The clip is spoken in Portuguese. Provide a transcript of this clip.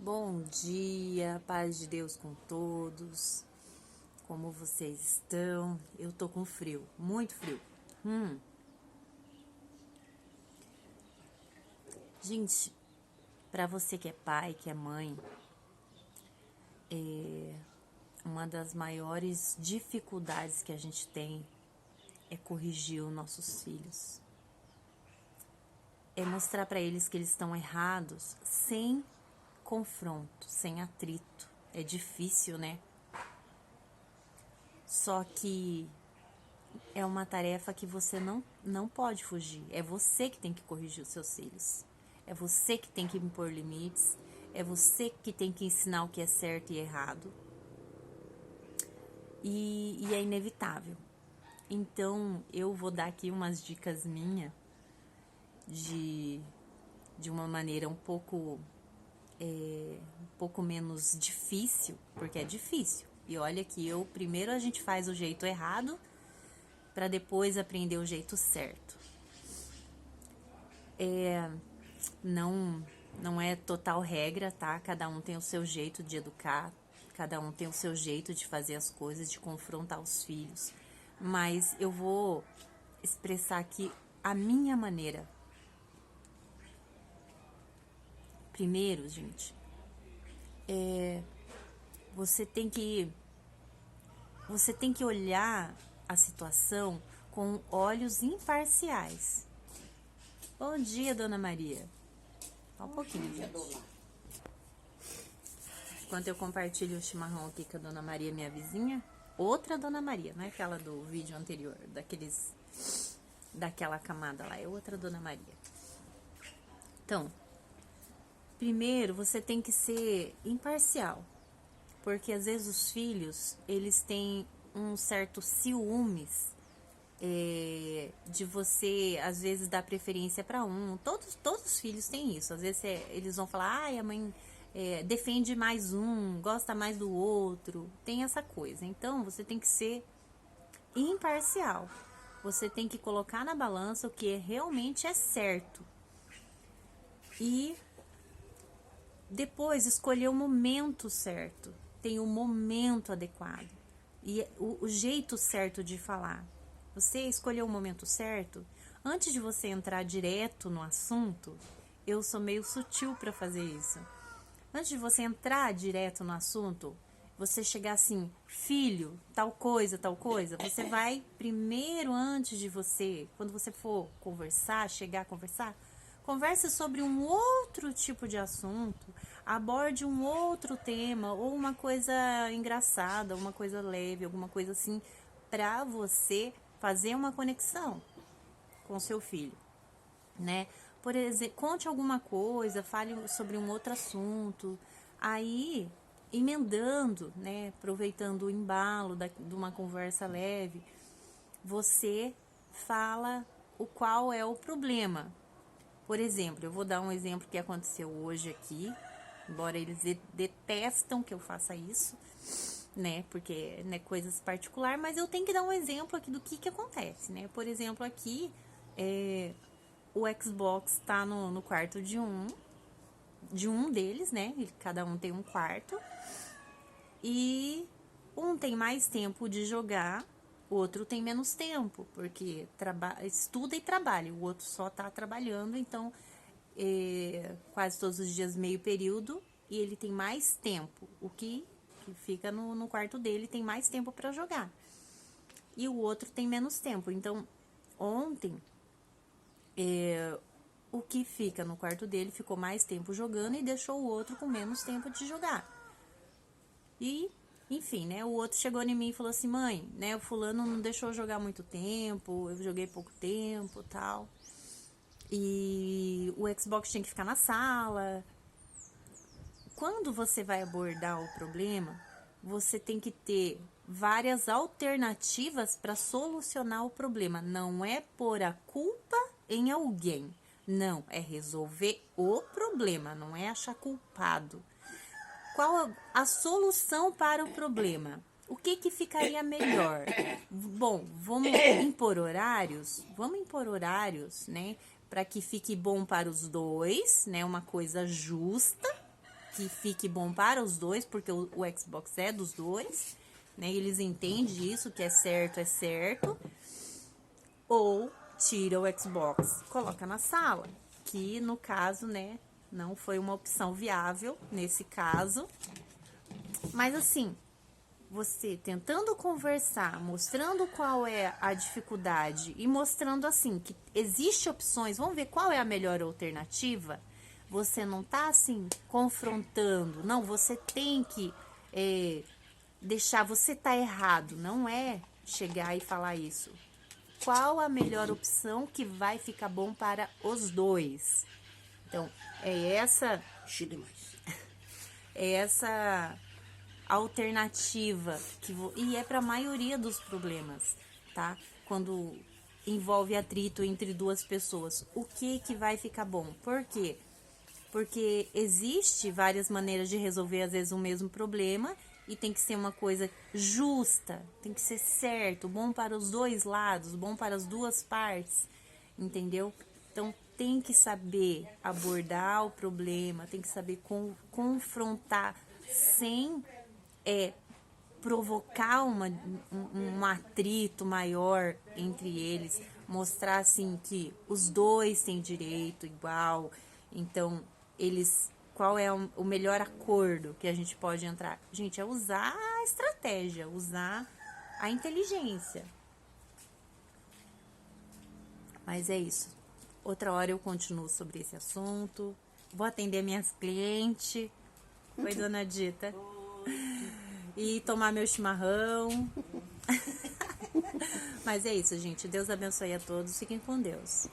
Bom dia, paz de Deus com todos. Como vocês estão? Eu tô com frio, muito frio. Gente, pra você que é pai, que é mãe, uma das maiores dificuldades que a gente tem é corrigir os nossos filhos. É mostrar pra eles que eles estão errados sem confronto, sem atrito. É difícil, né? Só que é uma tarefa que você não pode fugir. É você que tem que corrigir os seus filhos. É você que tem que impor limites. É você que tem que ensinar o que é certo e errado. E é inevitável. Então, eu vou dar aqui umas dicas minhas de uma maneira um pouco menos difícil, porque é difícil. E olha que primeiro a gente faz o jeito errado para depois aprender o jeito certo. Não é total regra, tá? Cada um tem o seu jeito de educar, cada um tem o seu jeito de fazer as coisas, de confrontar os filhos. Mas eu vou expressar aqui a minha maneira. Primeiro, gente, você tem que olhar a situação com olhos imparciais. Bom dia, Dona Maria. Só um pouquinho, gente. Enquanto eu compartilho o chimarrão aqui com a Dona Maria, minha vizinha. Outra Dona Maria, não é aquela do vídeo anterior, daquela camada lá, é outra Dona Maria. Então, primeiro você tem que ser imparcial, porque às vezes os filhos, eles têm um certo ciúmes de você, às vezes, dar preferência para um. Todos os filhos têm isso. Às vezes eles vão falar, ai, a mãe defende mais um, gosta mais do outro. Tem essa coisa. Então, você tem que ser imparcial. Você tem que colocar na balança o que realmente é certo. E depois escolher o momento certo. Tem o momento adequado. E o jeito certo de falar. Você escolheu o momento certo? Antes de você entrar direto no assunto, eu sou meio sutil para fazer isso. Antes de você entrar direto no assunto, você chegar assim, filho, tal coisa, você vai primeiro, antes de você, quando você for conversar, chegar a conversar, converse sobre um outro tipo de assunto, aborde um outro tema, ou uma coisa engraçada, uma coisa leve, alguma coisa assim, para você fazer uma conexão com seu filho, né? Por exemplo, conte alguma coisa, fale sobre um outro assunto, aí emendando, né? Aproveitando o embalo de uma conversa leve, você fala qual é o problema. Por exemplo, eu vou dar um exemplo que aconteceu hoje aqui, embora eles detestam que eu faça isso, né, porque é coisas particulares, mas eu tenho que dar um exemplo aqui do que acontece, né. Por exemplo, aqui, o Xbox tá no quarto de um deles, né, cada um tem um quarto, e um tem mais tempo de jogar, o outro tem menos tempo, porque estuda e trabalha, o outro só tá trabalhando, então, quase todos os dias meio período, e ele tem mais tempo, o que fica no quarto dele, tem mais tempo para jogar. E o outro tem menos tempo. Então, ontem, o que fica no quarto dele ficou mais tempo jogando e deixou o outro com menos tempo de jogar. E, enfim, né, o outro chegou em mim e falou assim, mãe, né, o fulano não deixou eu jogar muito tempo, eu joguei pouco tempo, tal. E o Xbox tinha que ficar na sala. Quando você vai abordar o problema, você tem que ter várias alternativas para solucionar o problema. Não é pôr a culpa em alguém. Não, é resolver o problema, não é achar culpado. Qual a solução para o problema? O que ficaria melhor? Bom, vamos impor horários? Vamos impor horários, né? Para que fique bom para os dois, né? Uma coisa justa. que fique bom para os dois, porque o Xbox é dos dois, né? Eles entendem isso, que é certo, ou tira o Xbox, coloca na sala, que no caso, né, não foi uma opção viável nesse caso. Mas assim, você tentando conversar, mostrando qual é a dificuldade e mostrando assim que existe opções, vamos ver qual é a melhor alternativa. Você não tá assim confrontando, não, você tem que deixar, você tá errado, não é chegar e falar isso. Qual a melhor opção que vai ficar bom para os dois? Então, é essa alternativa e é para a maioria dos problemas, tá? Quando envolve atrito entre duas pessoas, o que vai ficar bom? Por quê? Porque existe várias maneiras de resolver às vezes o mesmo problema e tem que ser uma coisa justa, tem que ser certo, bom para os dois lados, bom para as duas partes, entendeu? Então tem que saber abordar o problema, tem que saber confrontar sem provocar um atrito maior entre eles, mostrar assim que os dois têm direito igual, então qual é o melhor acordo que a gente pode entrar? Gente, é usar a estratégia, usar a inteligência. Mas é isso. Outra hora eu continuo sobre esse assunto. Vou atender minhas clientes. Oi, dona Dita. E tomar meu chimarrão. Mas é isso, gente. Deus abençoe a todos. Fiquem com Deus.